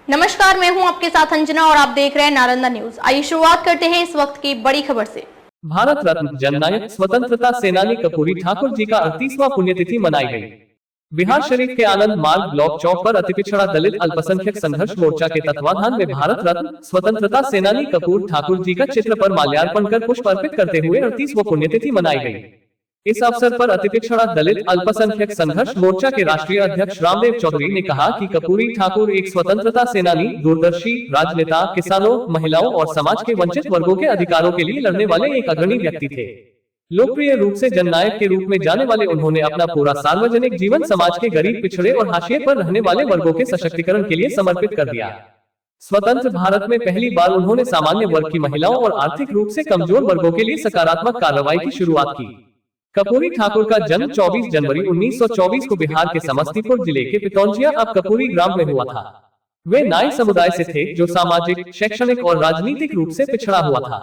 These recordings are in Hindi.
नमस्कार, मैं हूं आपके साथ अंजना और आप देख रहे हैं नालंदा न्यूज। आइए शुरुआत करते हैं इस वक्त की बड़ी खबर से। भारत रत्न जननायक स्वतंत्रता सेनानी कर्पूरी ठाकुर जी का 38वां पुण्यतिथि मनाई गई। बिहार शरीफ के आनंद मार्ग ब्लॉक चौक पर अतिपिछड़ा दलित अल्पसंख्यक संघर्ष मोर्चा के तत्वाधान में भारत रत्न स्वतंत्रता सेनानी कर्पूरी ठाकुर जी का चित्र पर माल्यार्पण कर पुष्प अर्पित करते हुए 38वां पुण्यतिथि मनाई गई। इस अवसर पर अतिपिछड़ा दलित अल्पसंख्यक संघर्ष मोर्चा के राष्ट्रीय अध्यक्ष रामदेव चौधरी ने कहा कि कर्पूरी ठाकुर एक स्वतंत्रता सेनानी, दूरदर्शी राजनेता, किसानों, महिलाओं और समाज के वंचित वर्गों के अधिकारों के लिए लड़ने वाले एक अग्रणी व्यक्ति थे। लोकप्रिय रूप से जननायक के रूप में जाने वाले उन्होंने अपना पूरा सार्वजनिक जीवन समाज के गरीब, पिछड़े और हाशिए पर रहने वाले वर्गों के सशक्तिकरण के लिए समर्पित कर दिया। स्वतंत्र भारत में पहली बार उन्होंने सामान्य वर्ग की महिलाओं और आर्थिक रूप से कमजोर वर्गों के लिए सकारात्मक कार्रवाई की शुरुआत की। कर्पूरी ठाकुर का जन्म 24 जनवरी 1924 को बिहार के समस्तीपुर जिले के पितौंजिया अब कर्पूरी ग्राम में हुआ था। वे नाई समुदाय से थे जो सामाजिक, शैक्षणिक और राजनीतिक रूप से पिछड़ा हुआ था।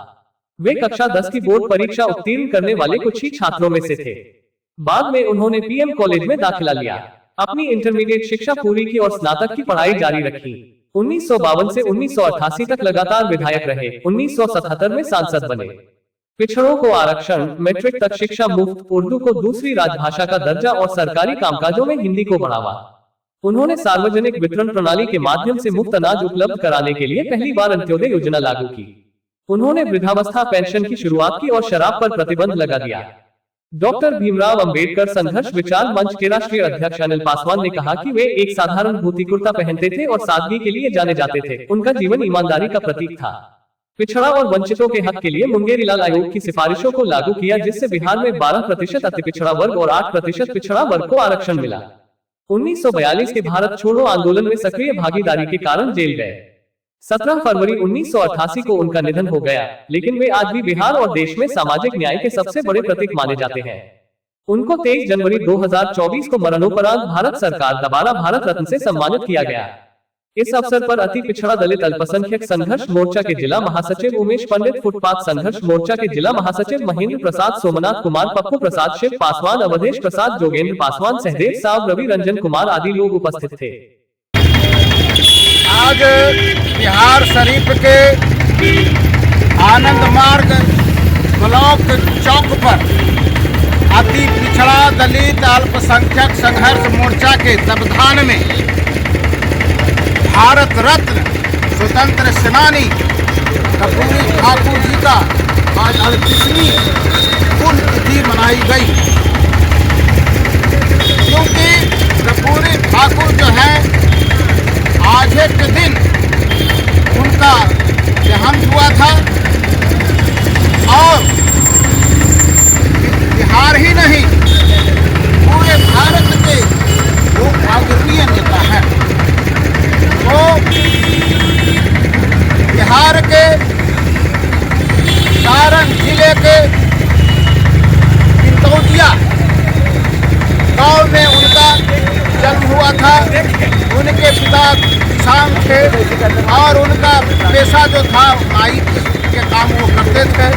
वे कक्षा 10 की बोर्ड परीक्षा उत्तीर्ण करने वाले कुछ ही छात्रों में से थे। बाद में उन्होंने पीएम कॉलेज में दाखिला लिया, अपनी इंटरमीडिएट शिक्षा पूरी की और स्नातक की पढ़ाई जारी रखी। 1952 से 1988 तक लगातार विधायक रहे। 1977 में सांसद बने। पिछड़ों को आरक्षण, मैट्रिक तक शिक्षा मुफ्त, उर्दू को दूसरी राजभाषा का दर्जा और सरकारी कामकाजों में हिंदी को बढ़ावा। उन्होंने सार्वजनिक वितरण प्रणाली के माध्यम से मुफ्त अनाज उपलब्ध कराने के लिए पहली बार अंत्योदय योजना लागू की। उन्होंने वृद्धावस्था पेंशन की शुरुआत की और शराब पर प्रतिबंध लगा दिया। डॉक्टर भीमराव अंबेडकर संघर्ष विचार मंच के राष्ट्रीय अध्यक्ष अनिल पासवान ने कहा कि वे एक साधारण धोती कुर्ता पहनते थे और सादगी के लिए जाने जाते थे। उनका जीवन ईमानदारी का प्रतीक था। पिछड़ा और वंचितों के हक के लिए मुंगेरीलाल आयोग की सिफारिशों को लागू किया, जिससे बिहार में 12% अति पिछड़ा वर्ग और 8% पिछड़ा वर्ग को आरक्षण मिला। 1942 के भारत छोड़ो आंदोलन में सक्रिय भागीदारी के कारण जेल गए। 17 फरवरी 1988 को उनका निधन हो गया, लेकिन वे आज भी बिहार और देश में सामाजिक न्याय के सबसे बड़े प्रतीक माने जाते हैं। उनको 23 जनवरी 2024 को मरणोपरांत भारत सरकार द्वारा भारत रत्न से सम्मानित किया गया। इस अवसर पर अति पिछड़ा दलित अल्पसंख्यक संघर्ष मोर्चा के जिला महासचिव उमेश पंडित, फुटपाथ संघर्ष मोर्चा के जिला महासचिव महेंद्र प्रसाद, सोमनाथ कुमार, पप्पू प्रसाद, शिव पासवान, अवधेश प्रसाद, जोगेंद्र पासवान, सहदेव साहब, रवि रंजन कुमार आदि लोग उपस्थित थे। आज बिहार शरीफ के आनंद मार्ग ब्लॉक चौक पर अति पिछड़ा दलित अल्पसंख्यक संघर्ष मोर्चा के तत्वाधान में भारत रत्न स्वतंत्र सेनानी कर्पूरी ठाकुर जी का आज 38वीं पुण्यतिथि मनाई गई। क्योंकि कर्पूरी ठाकुर जो है आज के दिन उनका देहांत हुआ था और बिहार ही नहीं पूरे भारत के लोग आदरणीय नेता हैं। वो बिहार के सारण जिले के पितौजिया गांव में उनका जन्म हुआ था। उनके पिता किसान थे और उनका पेशा जो था नाई के काम वो करते थे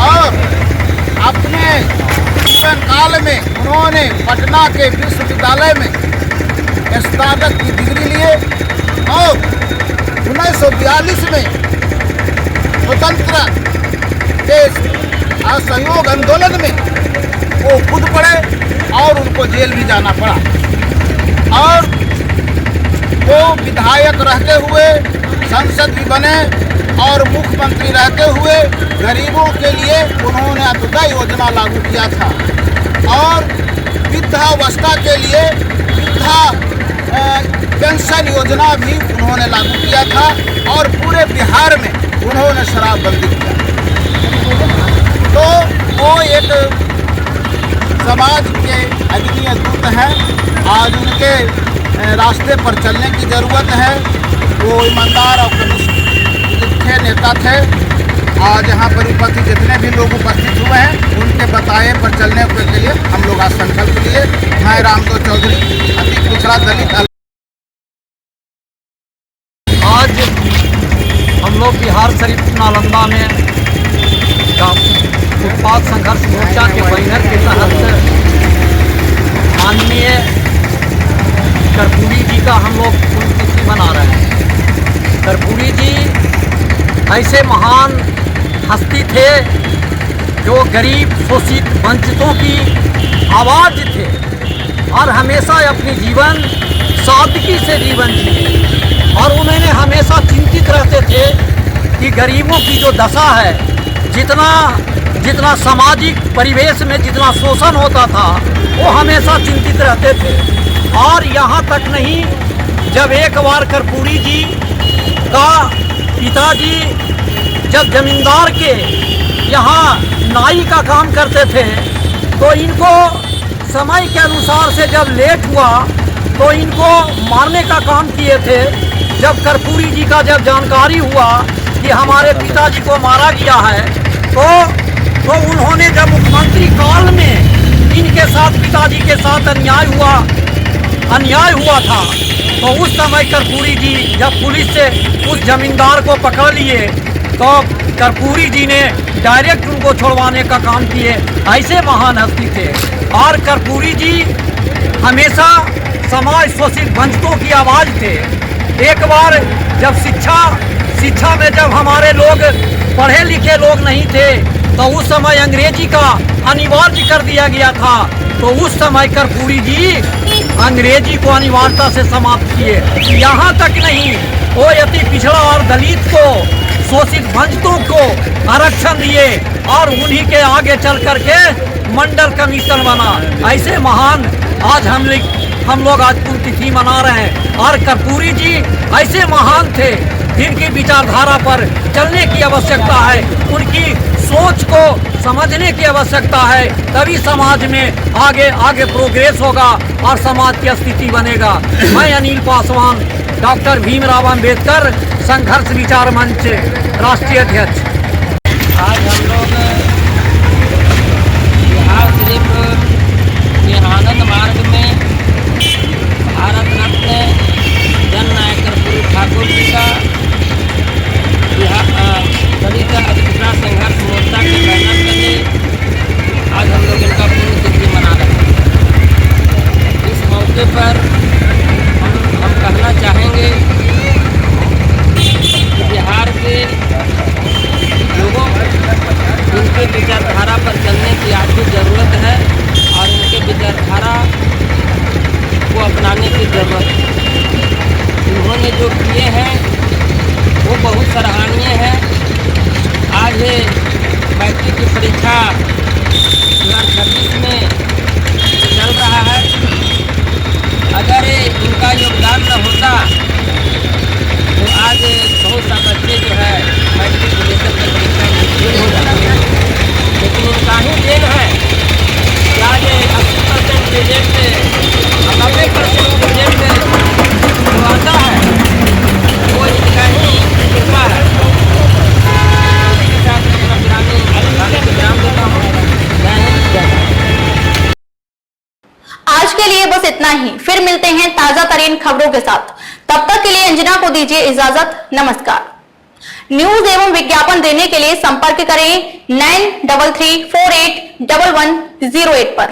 और अपने जीवन काल में उन्होंने पटना के विश्वविद्यालय में स्नातक की डिग्री लिए और 1942 में स्वतंत्र देश असहयोग आंदोलन में वो कूद पड़े और उनको जेल भी जाना पड़ा और वो विधायक रहते हुए संसद भी बने और मुख्यमंत्री रहते हुए गरीबों के लिए उन्होंने अंत्योदय योजना लागू किया था और वृद्धावस्था के लिए वृद्धा पेंशन योजना भी उन्होंने लागू किया था और पूरे बिहार में उन्होंने शराबबंदी किया। तो वो एक समाज के अग्रणीय दूत हैं। आज उनके रास्ते पर चलने की ज़रूरत है। वो ईमानदार और निष्ठे नेता थे। आज यहाँ पर उपस्थित जितने भी लोग उपस्थित हुए हैं उनके बताए पर चलने के लिए हम लोग आज संकल्प लिए। मैं रामदेव चौधरी, अति पिछड़ा दलित। आज हम लोग बिहार शरीफ नालंदा में फुटपाथ संघर्ष मोर्चा के बैनर के तहत माननीय कर्पूरी जी का हम लोग मना रहे हैं। कर्पूरी जी ऐसे महान हस्ती थे जो गरीब शोषित वंचितों की आवाज़ थे और हमेशा अपनी जीवन सादगी से जीवन जिए और उन्होंने हमेशा चिंतित रहते थे कि गरीबों की जो दशा है, जितना सामाजिक परिवेश में जितना शोषण होता था वो हमेशा चिंतित रहते थे। और यहाँ तक नहीं, जब एक बार कर्पूरी जी का पिताजी जब जमींदार के यहाँ नाई का काम करते थे तो इनको समय के अनुसार से जब लेट हुआ तो इनको मारने का काम किए थे। जब कर्पूरी जी का जब जानकारी हुआ कि हमारे पिताजी को मारा गया है तो उन्होंने जब मुख्यमंत्री काल में इनके साथ पिताजी के साथ अन्याय हुआ था तो उस समय कर्पूरी जी जब पुलिस से उस जमींदार को पकड़ लिए तो कर्पूरी जी ने डायरेक्ट उनको छुड़वाने का काम किए। ऐसे महान हस्ती थे। और कर्पूरी जी हमेशा समाज शोषित वंचितों की आवाज़ थे। एक बार जब शिक्षा में जब हमारे लोग पढ़े लिखे लोग नहीं थे तो उस समय अंग्रेजी का अनिवार्य कर दिया गया था, तो उस समय कर्पूरी जी अंग्रेजी को अनिवार्यता से समाप्त किए। यहाँ तक नहीं, वो अति पिछड़ा और दलित को शोषित वंचितों को आरक्षण दिए और उन्हीं के आगे चल करके मंडल कमीशन बना। ऐसे महान आज हम लोग आज पुण्यतिथि मना रहे हैं। और कर्पूरी जी ऐसे महान थे जिनकी विचारधारा पर चलने की आवश्यकता है, उनकी सोच को समझने की आवश्यकता है, तभी समाज में आगे प्रोग्रेस होगा और समाज की स्थिति बनेगा। मैं अनिल पासवान, डॉक्टर भीमराव अंबेडकर संघर्ष विचार मंच राष्ट्रीय अध्यक्ष। आज हम लोग बिहार शरीफ के आनंद मार्ग में भारत रत्न जननायक कर्पूरी ठाकुर जी का दलित अधिपिछड़ा संघर्ष मोर्चा के बैनर तले आज हम लोग इनका पुण्यतिथि मना रहे हैं। इस मौके पर हम कहना चाहेंगे कि बिहार के लोगों इनके विचारधारा पर चलने की आज भी ज़रूरत है और इनके विचारधारा को अपनाने की ज़रूरत है। इन्होंने जो किए हैं वो बहुत सराहनीय है। आज मैट्रिक की परीक्षा 2026 में चल रहा है। अगर इनका योगदान न होता तो आज बहुत सा बच्चे जो है मैट्रिकुलेशन की परीक्षा में फेल हो जाते हैं, लेकिन इनका ही देन है कि आज 80% रिजल्ट 90% रिजल्ट जो आता है वो इनका ही कृपा है। इसी के साथ अपना विराम देता हूँ। जय हिंद, जय भारत। आज के लिए बस इतना ही, फिर मिलते हैं ताजा तरीन खबरों के साथ। तब तक के लिए अंजना को दीजिए इजाजत। नमस्कार। न्यूज एवं विज्ञापन देने के लिए संपर्क करें 9334811108 पर।